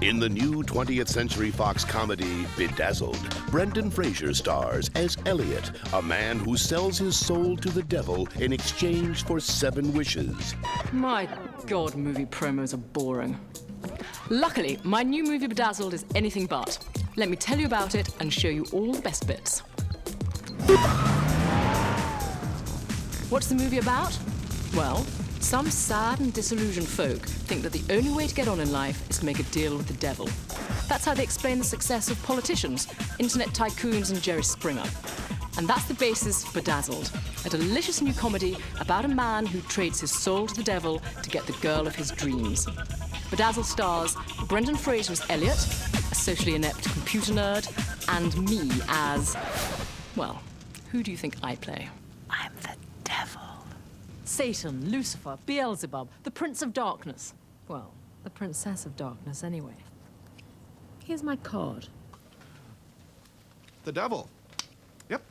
In the new 20th Century Fox comedy, Bedazzled, Brendan Fraser stars as Elliot, a man who sells his soul to the devil in exchange for 7 wishes. My God, movie promos are boring. Luckily, my new movie Bedazzled is anything but. Let me tell you about it and show you all the best bits. What's the movie about? Well, some sad and disillusioned folk think that the only way to get on in life is to make a deal with the devil. That's how they explain the success of politicians, internet tycoons, and Jerry Springer. And that's the basis for Bedazzled, a delicious new comedy about a man who trades his soul to the devil to get the girl of his dreams. Bedazzled stars Brendan Fraser as Elliot, a socially inept computer nerd, and me as, well, who do you think I play? I'm the devil. Satan, Lucifer, Beelzebub, the Prince of Darkness. Well, the Princess of Darkness, anyway. Here's my card. The devil. Yep.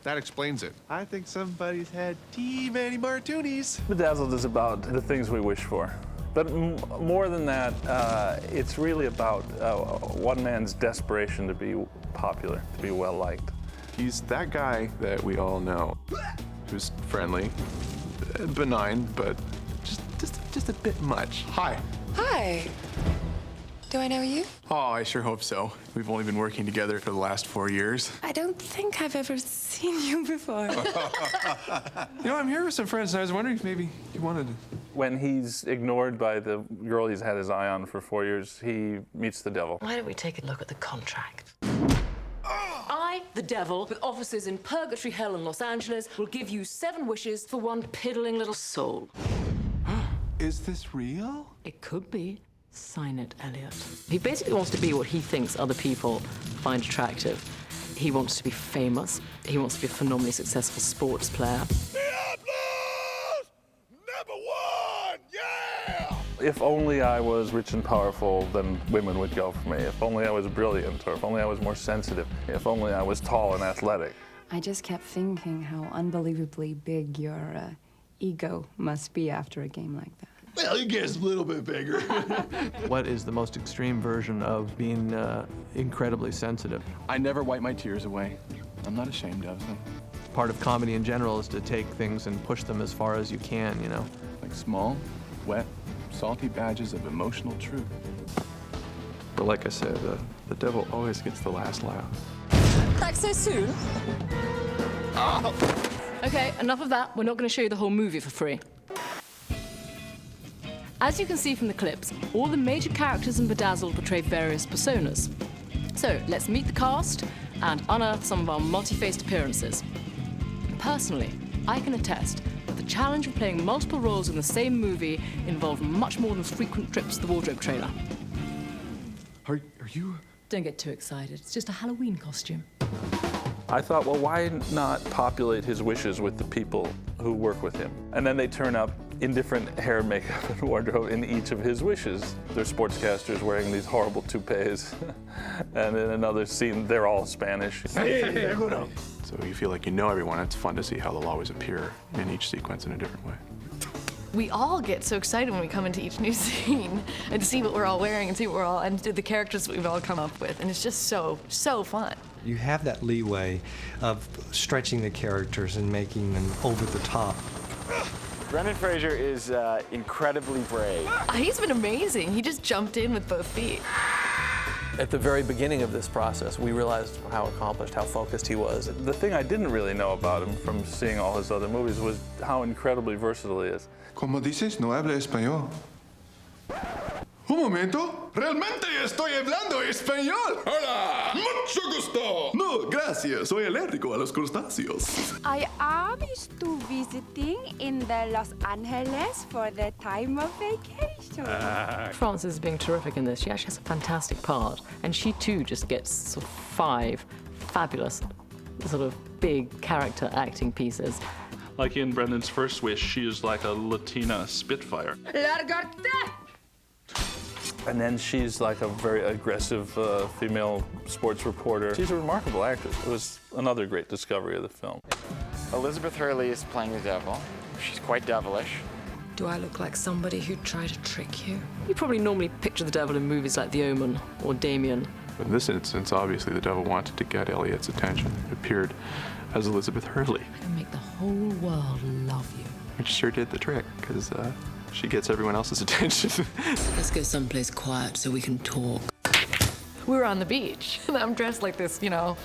That explains it. I think somebody's had too many martinis. Bedazzled is about the things we wish for. But more than that, it's really about one man's desperation to be popular, to be well-liked. He's that guy that we all know, who's friendly, benign, but just a bit much. Hi. Hi. Do I know you? Oh, I sure hope so. We've only been working together for the last 4 years. I don't think I've ever seen you before. You know, I'm here with some friends, and I was wondering if maybe you wanted to... When he's ignored by the girl he's had his eye on for 4 years, he meets the devil. Why don't we take a look at the contract? I, the devil, with offices in Purgatory, Hell, and Los Angeles, will give you 7 wishes for one piddling little soul. Is this real? It could be. Sign it, Elliot. He basically wants to be what he thinks other people find attractive. He wants to be famous. He wants to be a phenomenally successful sports player. #1, yeah! If only I was rich and powerful, then women would go for me. If only I was brilliant, or if only I was more sensitive. If only I was tall and athletic. I just kept thinking how unbelievably big your ego must be after a game like that. Well, it gets a little bit bigger. What is the most extreme version of being incredibly sensitive? I never wipe my tears away. I'm not ashamed of them. Part of comedy in general is to take things and push them as far as you can, you know? Like small, wet, salty badges of emotional truth. But like I said, the devil always gets the last laugh. Back so soon? Okay, enough of that. We're not going to show you the whole movie for free. As you can see from the clips, all the major characters in Bedazzled portray various personas. So let's meet the cast and unearth some of our multi-faced appearances. Personally, I can attest that the challenge of playing multiple roles in the same movie involved much more than frequent trips to the wardrobe trailer. Are you... Don't get too excited. It's just a Halloween costume. I thought, well, why not populate his wishes with the people who work with him? And then they turn up in different hair, makeup, and wardrobe in each of his wishes. They're sportscasters wearing these horrible toupees. And in another scene, they're all Spanish. So you feel like you know everyone. It's fun to see how they'll always appear in each sequence in a different way. We all get so excited when we come into each new scene and to see what we're all wearing and see what we're all, and the characters that we've all come up with. And it's just so fun. You have that leeway of stretching the characters and making them over the top. Brendan Fraser is incredibly brave. He's been amazing. He just jumped in with both feet. At the very beginning of this process, we realized how accomplished, how focused he was. The thing I didn't really know about him from seeing all his other movies was how incredibly versatile he is. Como dices, no habla español. Un momento. Realmente estoy hablando español. Hola! Mucho gusto! No, gracias. Soy alérgico a los crustáceos. I am used to visiting in the Los Angeles for the time of vacation. Frances is being terrific in this. She actually has a fantastic part. And she, too, just gets sort of 5 fabulous sort of big character acting pieces. Like in Brendan's first wish, she is like a Latina Spitfire. Largarte! And then she's like a very aggressive female sports reporter. She's a remarkable actress. It was another great discovery of the film. Elizabeth Hurley is playing the devil. She's quite devilish. Do I look like somebody who'd try to trick you? You probably normally picture the devil in movies like The Omen or Damien. In this instance, obviously, the devil wanted to get Elliot's attention. It appeared as Elizabeth Hurley. I can make the whole world love you. Which sure did the trick, because she gets everyone else's attention. Let's go someplace quiet so we can talk. We were on the beach, and I'm dressed like this, you know,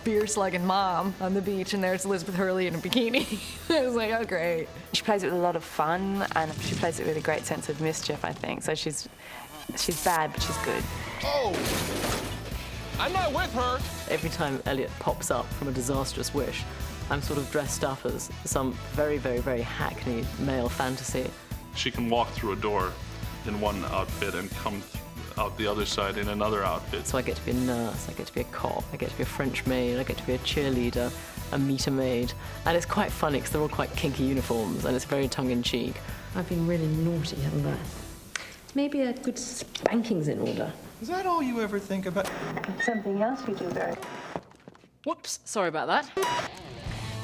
beer-slugging mom on the beach, and there's Elizabeth Hurley in a bikini. I was like, oh, great. She plays it with a lot of fun, and she plays it with a great sense of mischief, I think. So she's bad, but she's good. Oh! I'm not with her! Every time Elliot pops up from a disastrous wish, I'm sort of dressed up as some very, very, very hackneyed male fantasy. She can walk through a door in one outfit and come out the other side in another outfit. So I get to be a nurse, I get to be a cop, I get to be a French maid, I get to be a cheerleader, a meter maid. And it's quite funny because they're all quite kinky uniforms and it's very tongue-in-cheek. I've been really naughty, haven't I? Maybe a good spanking's in order. Is that all you ever think about? Something else you do very. Whoops, sorry about that.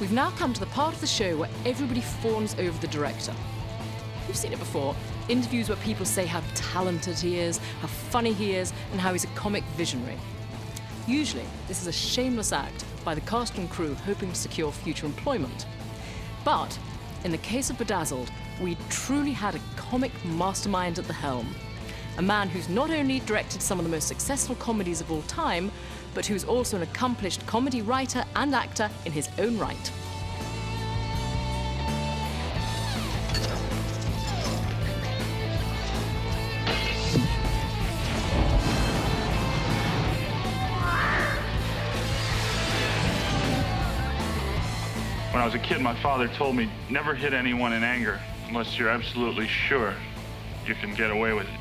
We've now come to the part of the show where everybody fawns over the director. You've seen it before. Interviews where people say how talented he is, how funny he is, and how he's a comic visionary. Usually, this is a shameless act by the cast and crew hoping to secure future employment. But in the case of Bedazzled, we truly had a comic mastermind at the helm. A man who's not only directed some of the most successful comedies of all time, but who's also an accomplished comedy writer and actor in his own right. When I was a kid, my father told me, never hit anyone in anger unless you're absolutely sure you can get away with it.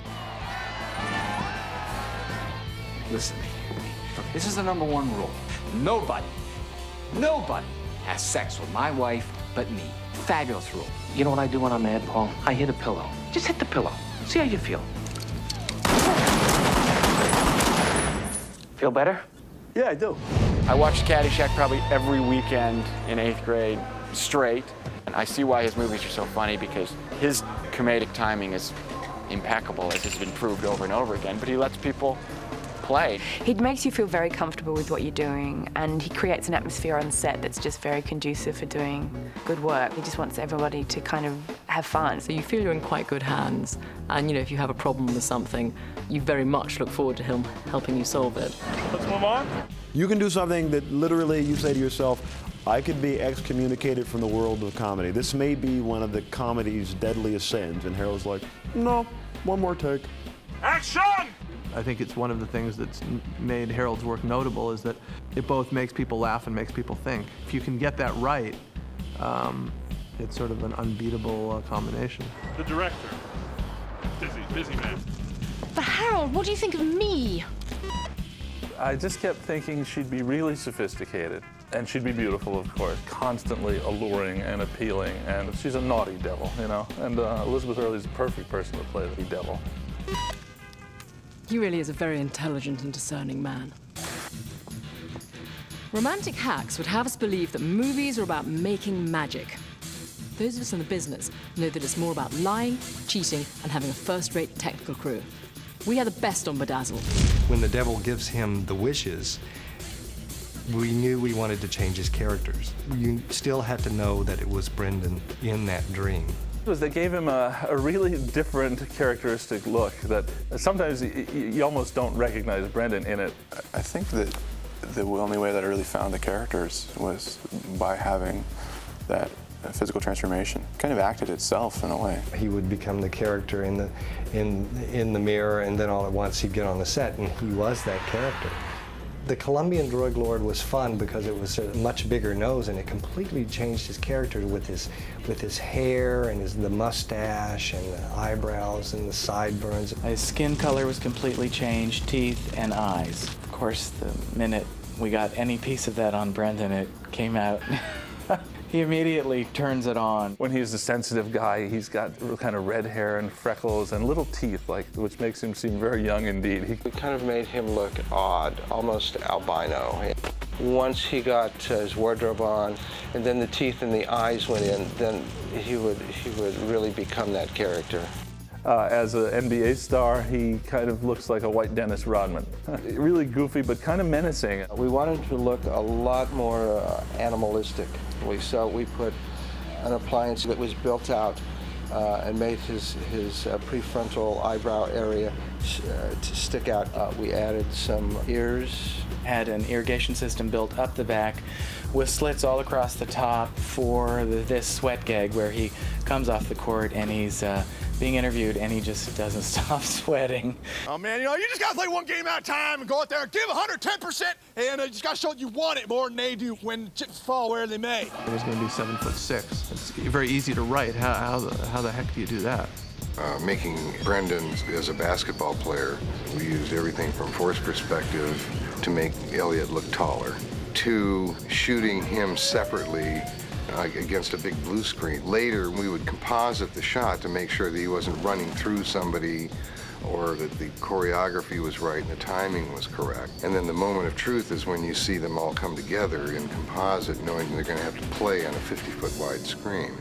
Listen, this is the #1 rule. Nobody has sex with my wife but me. Fabulous rule. You know what I do when I'm mad, Paul? I hit a pillow. Just hit the pillow. See how you feel. Feel better? Yeah, I do. I watched Caddyshack probably every weekend in 8th grade straight. And I see why his movies are so funny, because his comedic timing is impeccable, as has been proved over and over again, but he lets people play. He makes you feel very comfortable with what you're doing, and he creates an atmosphere on set that's just very conducive for doing good work. He just wants everybody to kind of have fun. So you feel you're in quite good hands, and you know, if you have a problem with something, you very much look forward to him helping you solve it. Let's move on. You can do something that literally you say to yourself, I could be excommunicated from the world of comedy. This may be one of the comedy's deadliest sins. And Harold's like, no, one more take. Action! I think it's one of the things that's made Harold's work notable is that it both makes people laugh and makes people think. If you can get that right, it's sort of an unbeatable combination. The director. Busy man. But Harold, what do you think of me? I just kept thinking she'd be really sophisticated. And she'd be beautiful, of course, constantly alluring and appealing. And she's a naughty devil, you know? And Elizabeth Hurley's the perfect person to play the devil. He really is a very intelligent and discerning man. Romantic hacks would have us believe that movies are about making magic. Those of us in the business know that it's more about lying, cheating, and having a first-rate technical crew. We are the best on Bedazzled. When the devil gives him the wishes, we knew we wanted to change his characters. You still had to know that it was Brendan in that dream. They gave him a really different characteristic look that sometimes you almost don't recognize Brendan in it. I think that the only way that I really found the characters was by having that physical transformation. It kind of acted itself in a way. He would become the character in the mirror, and then all at once he'd get on the set, and he was that character. The Colombian drug lord was fun because it was a much bigger nose, and it completely changed his character with his hair and the mustache and the eyebrows and the sideburns. His skin color was completely changed, teeth and eyes. Of course, the minute we got any piece of that on Brendan, it came out. He immediately turns it on. When he's a sensitive guy, he's got kind of red hair and freckles and little teeth, which makes him seem very young indeed. It kind of made him look odd, almost albino. Once he got his wardrobe on, and then the teeth and the eyes went in, then he would really become that character. As an NBA star, he kind of looks like a white Dennis Rodman. Really goofy, but kind of menacing. We wanted to look a lot more animalistic. So we put an appliance that was built out and made his prefrontal eyebrow area to stick out. We added some ears. Had an irrigation system built up the back with slits all across the top for this sweat gag where he comes off the court and he's being interviewed and he just doesn't stop sweating. Oh man, you know, you just gotta play one game at a time and go out there and give 110%, and you just gotta show you want it more than they do when chips fall where they may. It was going to be 7'6". It's very easy to write. How the heck do you do that? Making Brendan as a basketball player, we used everything from force perspective to make Elliot look taller, to shooting him separately against a big blue screen. Later, we would composite the shot to make sure that he wasn't running through somebody or that the choreography was right and the timing was correct. And then the moment of truth is when you see them all come together in composite, knowing they're going to have to play on a 50-foot wide screen.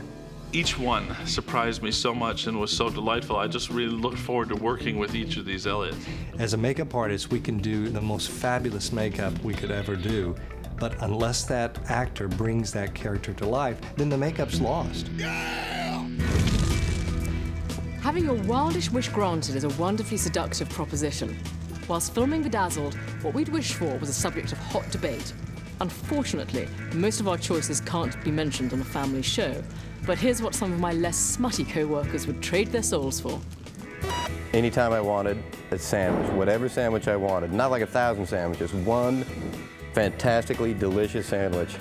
Each one surprised me so much and was so delightful. I just really looked forward to working with each of these Elliots. As a makeup artist, we can do the most fabulous makeup we could ever do, but unless that actor brings that character to life, then the makeup's lost. Having your wildest wish granted is a wonderfully seductive proposition. Whilst filming Bedazzled, what we'd wished for was a subject of hot debate. Unfortunately, most of our choices can't be mentioned on a family show, but here's what some of my less smutty co-workers would trade their souls for. Anytime I wanted a sandwich, whatever sandwich I wanted, not like 1,000 sandwiches, one fantastically delicious sandwich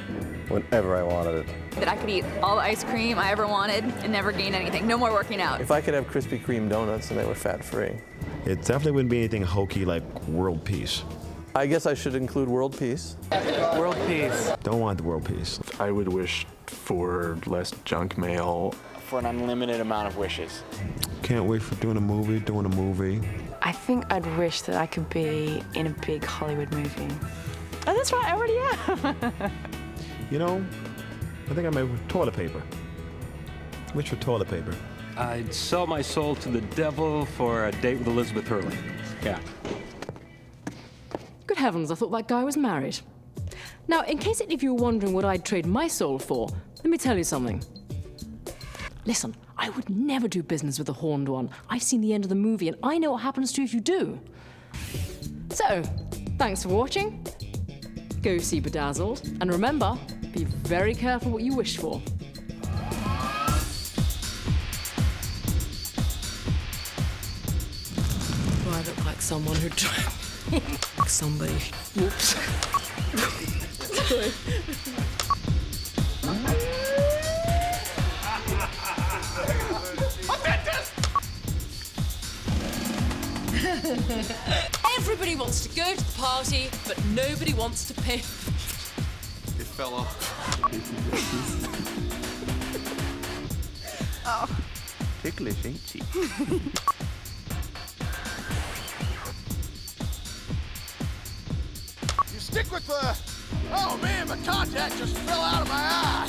whenever I wanted it. That I could eat all the ice cream I ever wanted and never gain anything. No more working out. If I could have Krispy Kreme donuts and they were fat-free. It definitely wouldn't be anything hokey like world peace. I guess I should include world peace. World peace. Don't want the world peace. I would wish for less junk mail. For an unlimited amount of wishes. Can't wait for doing a movie. I think I'd wish that I could be in a big Hollywood movie. Oh, that's right, I already am. You know, I think I made toilet paper. Wish for toilet paper. I'd sell my soul to the devil for a date with Elizabeth Hurley. Yeah. Good heavens, I thought that guy was married. Now, in case any of you were wondering what I'd trade my soul for, let me tell you something. Listen, I would never do business with a horned one. I've seen the end of the movie, and I know what happens to you if you do. So, thanks for watching. Go see Bedazzled, and remember, be very careful what you wish for. Do I look like someone who tried somebody? Whoops. Sorry. Everybody wants to go to the party, but nobody wants to pay. It fell off. Oh. Ticklish, ain't she? You stick with the... Oh man, my contact just fell out of my eye.